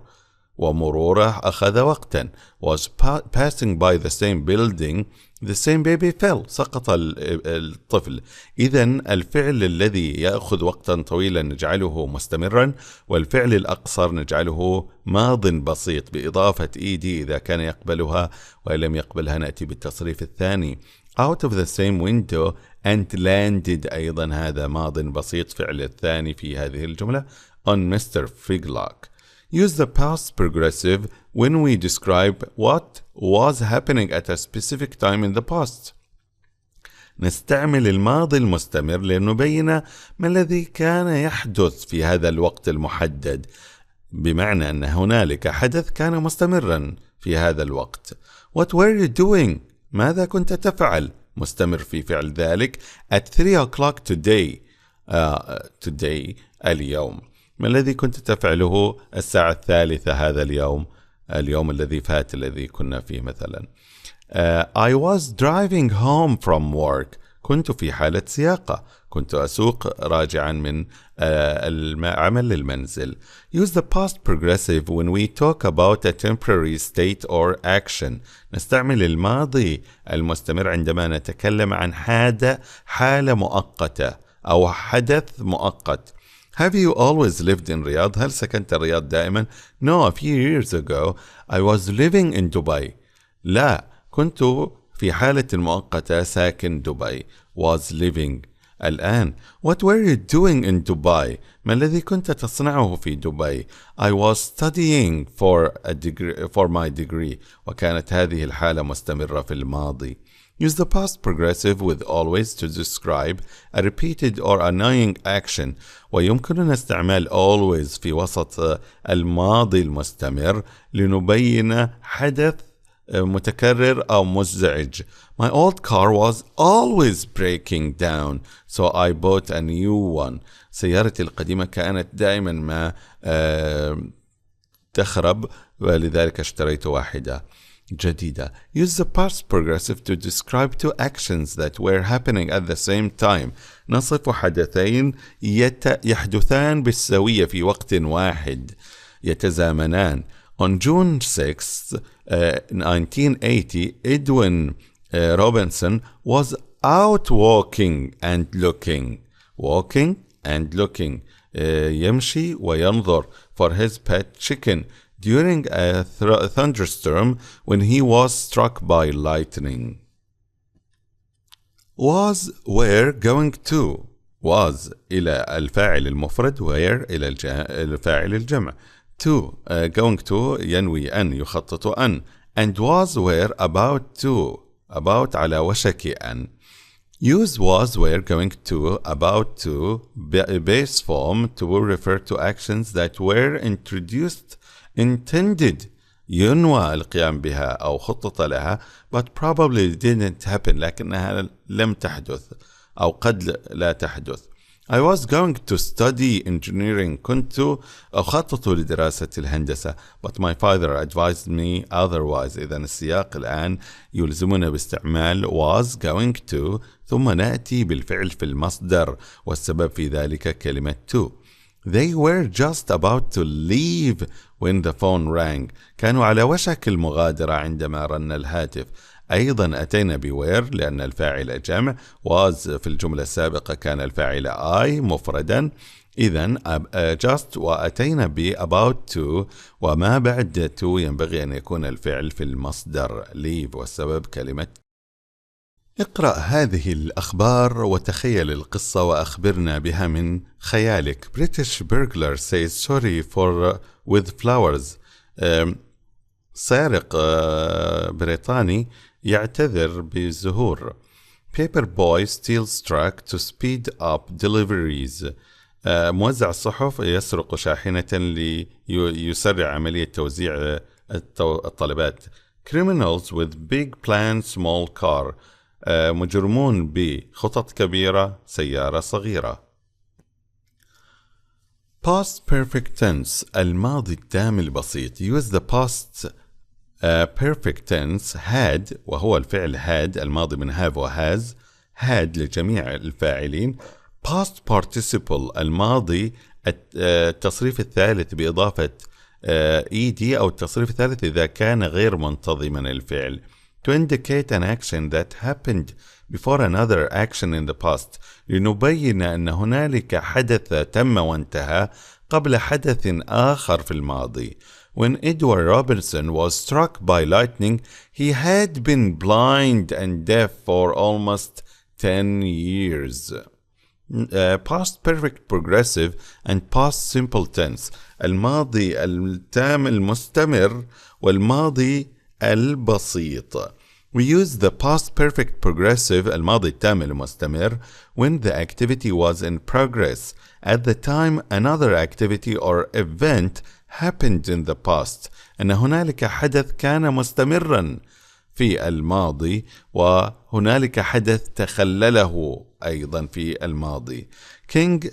Speaker 1: ومروره أخذ وقتا. Was passing by the same building. The same baby fell. سقط الطفل. إذن الفعل الذي يأخذ وقتا طويلا نجعله مستمرا والفعل الأقصر نجعله ماض بسيط بإضافة ed إذا كان يقبلها وإن لم يقبلها نأتي بالتصريف الثاني. Out of the same window and landed. أيضا هذا ماض بسيط فعل الثاني في هذه الجملة on Mr. Figlock. Use the past progressive when we describe what was happening at a specific time in the past. نستعمل الماضي المستمر لنبين ما الذي كان يحدث في هذا الوقت المحدد بمعنى أن هنالك حدث كان مستمرا في هذا الوقت. What were you doing؟ ماذا كنت تفعل؟ مستمر في فعل ذلك at 3 o'clock today. today اليوم. ما الذي كنت تفعله الساعة 3 هذا اليوم الذي فات الذي كنا فيه مثلا. I was driving home from work. كنت في حالة سياقة. كنت أسوق راجعا من العمل للمنزل. Use the past progressive when we talk about a temporary state or action. نستعمل الماضي المستمر عندما نتكلم عن حالة مؤقتة أو حدث مؤقت. Have you always lived in Riyadh? هل سكنت الرياض دائما؟ No, a few years ago I was living in Dubai. لا، كنت في حالة مؤقتة ساكن دبي. Was living. الآن. What were you doing in Dubai? ما الذي كنت تصنعه في دبي؟ I was studying for my degree. وكانت هذه الحالة مستمرة في الماضي. Use the past progressive with always to describe a repeated or annoying action. ويمكننا استعمال always في وسط الماضي المستمر لنبين حدث متكرر أو مزعج. My old car was always breaking down, so I bought a new one. سيارتي القديمة كانت دائما ما تخرب ولذلك اشتريت واحدة جديدة. Use the past progressive to describe two actions that were happening at the same time. نصف حدثين يحدثان بالسوية في وقت واحد يتزامنان. On June 6, 1980, Edwin Robinson was out walking and looking. Walking and looking. يمشي وينظر for his pet chicken during a thunderstorm when he was struck by lightning. Was, were, going to. Was إلى الفاعل المفرد were إلى الفاعل الجمع. To going to ينوي أن يخطط أن and was were about to about على وشك أن. Use was were going to about to base form to refer to actions that were introduced intended ينوى القيام بها أو خطط لها but probably didn't happen لكنها لم تحدث أو قد لا تحدث. I was going to study engineering. كنت أخطط لدراسة الهندسة. But my father advised me otherwise. إذن السياق الآن يلزمنا باستعمال was going to ثم نأتي بالفعل في المصدر، والسبب في ذلك كلمة to. They were just about to leave when the phone rang. كانوا على وشك المغادرة عندما رن الهاتف. أيضا أتينا بwere لأن الفاعل جمع. was في الجملة السابقة كان الفاعل I مفردا. إذن just وأتينا ب about to، وما بعد to ينبغي أن يكون الفعل في المصدر leave، والسبب كلمة. اقرأ هذه الأخبار وتخيل القصة وأخبرنا بها من خيالك. British burglar says sorry for with flowers. سارق بريطاني يعتذر بالزهور. Paper boy steals truck to speed up deliveries. موزع الصحف يسرق شاحنة ليسرع عملية توزيع الطلبات. Criminals with big plan small car. مجرمون بخطط كبيرة سيارة صغيرة. Past perfect tense الماضي التام البسيط. Use the past perfect tense had وهو الفعل had الماضي من have و has. had لجميع الفاعلين. Past participle الماضي التصريف الثالث بإضافة ed أو التصريف الثالث إذا كان غير منتظما الفعل. To indicate an action that happened before another action in the past. لنبين أن هنالك حدث تم وانتهى قبل حدث آخر في الماضي. When Edward Robinson was struck by lightning, he had been blind and deaf for almost 10 years. Past perfect progressive and past simple tense. الماضي التام المستمر والماضي البسيط. We use the past perfect progressive الماضي التام المستمر when the activity was in progress. At the time another activity or event happened in the past. أن هنالك حدث كان مستمرا في الماضي وهنالك حدث تخلله أيضا في الماضي. King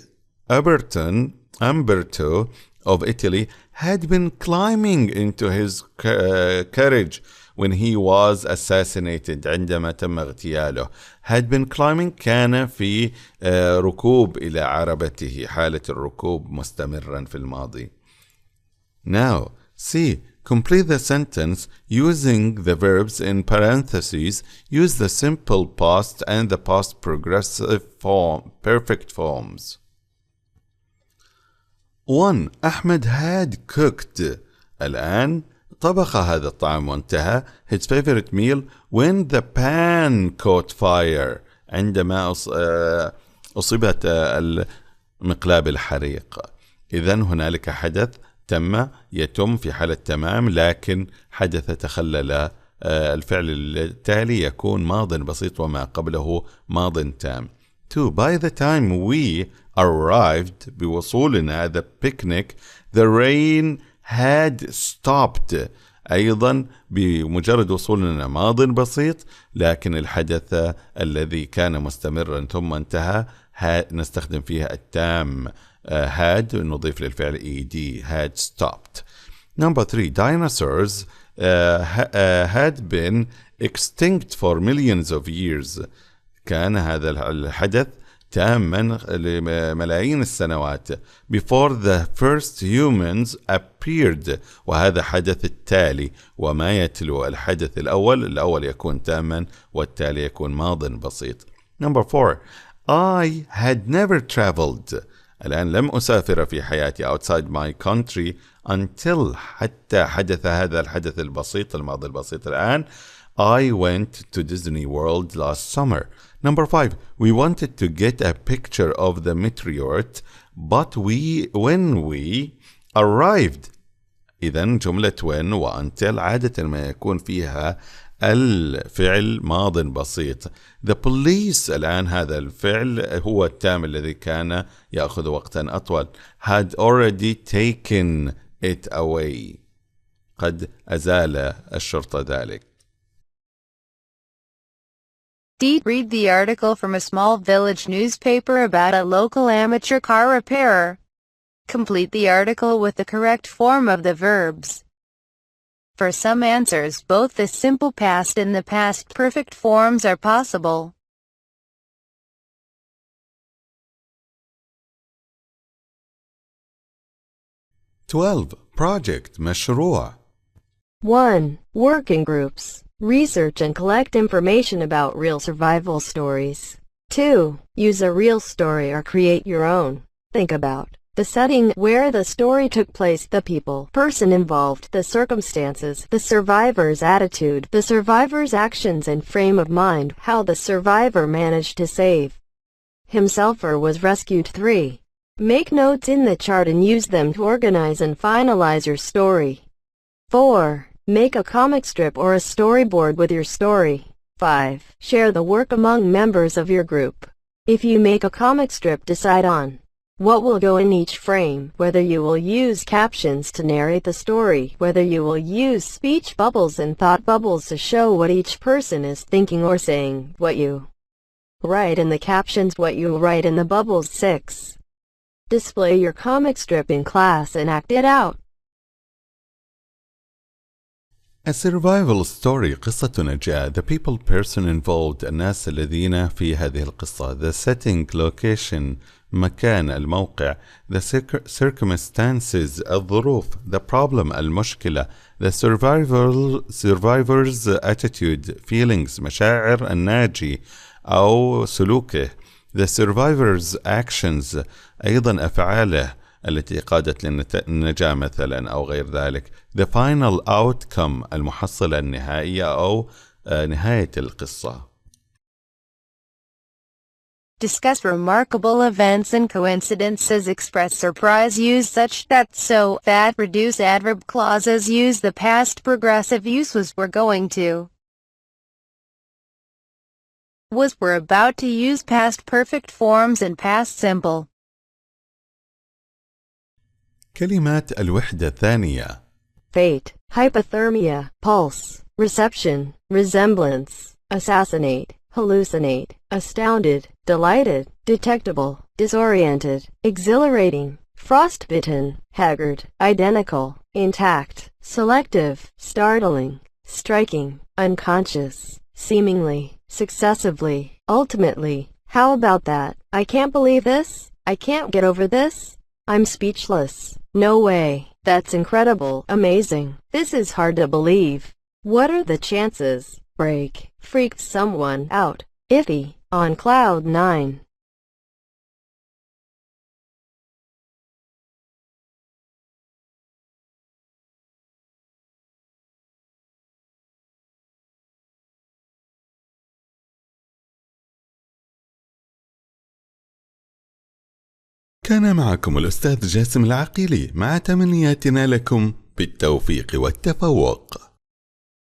Speaker 1: Umberto of Italy had been climbing into his carriage when he was assassinated. عندما تم اغتياله. had been climbing كان في ركوب إلى عربته. حالة الركوب مستمرا في الماضي. Now, C. Complete the sentence using the verbs in parentheses. Use the simple past and the past progressive form, perfect forms. 1. أحمد had cooked. الآن طبخ هذا الطعام وانتهى. His favorite meal when the pan caught fire. عندما أصيبت المقلاة بالحريق. إذن هنالك حدث تم يتم في حالة تمام، لكن حدث تخلل. الفعل التالي يكون ماض بسيط وما قبله ماض تام. 2. By the time we arrived بوصولنا the picnic the rain had stopped. أيضا بمجرد وصولنا ماض بسيط، لكن الحدث الذي كان مستمرا ثم انتهى نستخدم فيها التام had نضيف للفعل ed had stopped. Number 3. Dinosaurs had been extinct for millions of years. كان هذا الحدث تاما لملايين السنوات. Before the first humans appeared. وهذا حدث التالي، وما يتلو الحدث الأول يكون تاما والتالي يكون ماض بسيط. Number 4. I had never traveled. الآن لم أسافر في حياتي outside my country until حتى حدث هذا الحدث البسيط الماضي البسيط الآن. I went to Disney World last summer. Number 5. We wanted to get a picture of the meteorite, but when we arrived. إذن جملة when و until عادة ما يكون فيها الفعل ماض بسيط. The police الآن هذا الفعل هو التام الذي كان يأخذ وقتا أطول. Had already taken it away. قد أزال الشرطة ذلك.
Speaker 2: D. Read the article from a small village newspaper about a local amateur car repairer. Complete the article with the correct form of the verbs. For some answers, both the simple past and the past perfect forms are possible.
Speaker 1: Project مشروع.
Speaker 7: 1. Working groups. Research and collect information about real survival stories. 2. Use a real story or create your own. Think about the setting where the story took place, the people, person involved, the circumstances, the survivor's attitude, the survivor's actions and frame of mind, how the survivor managed to save himself or was rescued. 3. Make notes in the chart and use them to organize and finalize your story. 4. Make a comic strip or a storyboard with your story. 5. Share the work among members of your group. If you make a comic strip, decide on what will go in each frame, whether you will use captions to narrate the story, whether you will use speech bubbles and thought bubbles to show what each person is thinking or saying, what you write in the captions, what you write in the bubbles. 6. Display your comic strip in class and act it out.
Speaker 1: A survival story قصة نجاة. The people, person involved, الناس الذين في هذه القصة. The setting, location, مكان الموقع. The circumstances, الظروف. The problem, المشكلة. The survivor's attitude, feelings, مشاعر الناجي أو سلوكه. The survivor's actions، أيضا أفعاله التي قادت للنجاة مثلا أو غير ذلك. The final outcome، المحصلة النهائية أو نهاية القصة.
Speaker 2: Discuss remarkable events and coincidences. Express surprise. Use such, that, so, that. Reduce adverb clauses. Use the past progressive. Use was, were going to, was, were about to. Use past perfect forms and past simple.
Speaker 1: كلمات الوحدة الثانية.
Speaker 7: Fate, hypothermia, pulse, reception, resemblance, assassinate, hallucinate, astounded, delighted, detectable, disoriented, exhilarating, frostbitten, haggard, identical, intact, selective, startling, striking, unconscious, seemingly, successively, ultimately. How about that? I can't believe this. I can't get over this. I'm speechless. No way. That's incredible. Amazing. This is hard to believe. What are the chances? Break. Freaked someone out. Iffy. On cloud 9.
Speaker 1: كان معكم الأستاذ جاسم العقيلي، مع تمنياتنا لكم بالتوفيق والتفوق.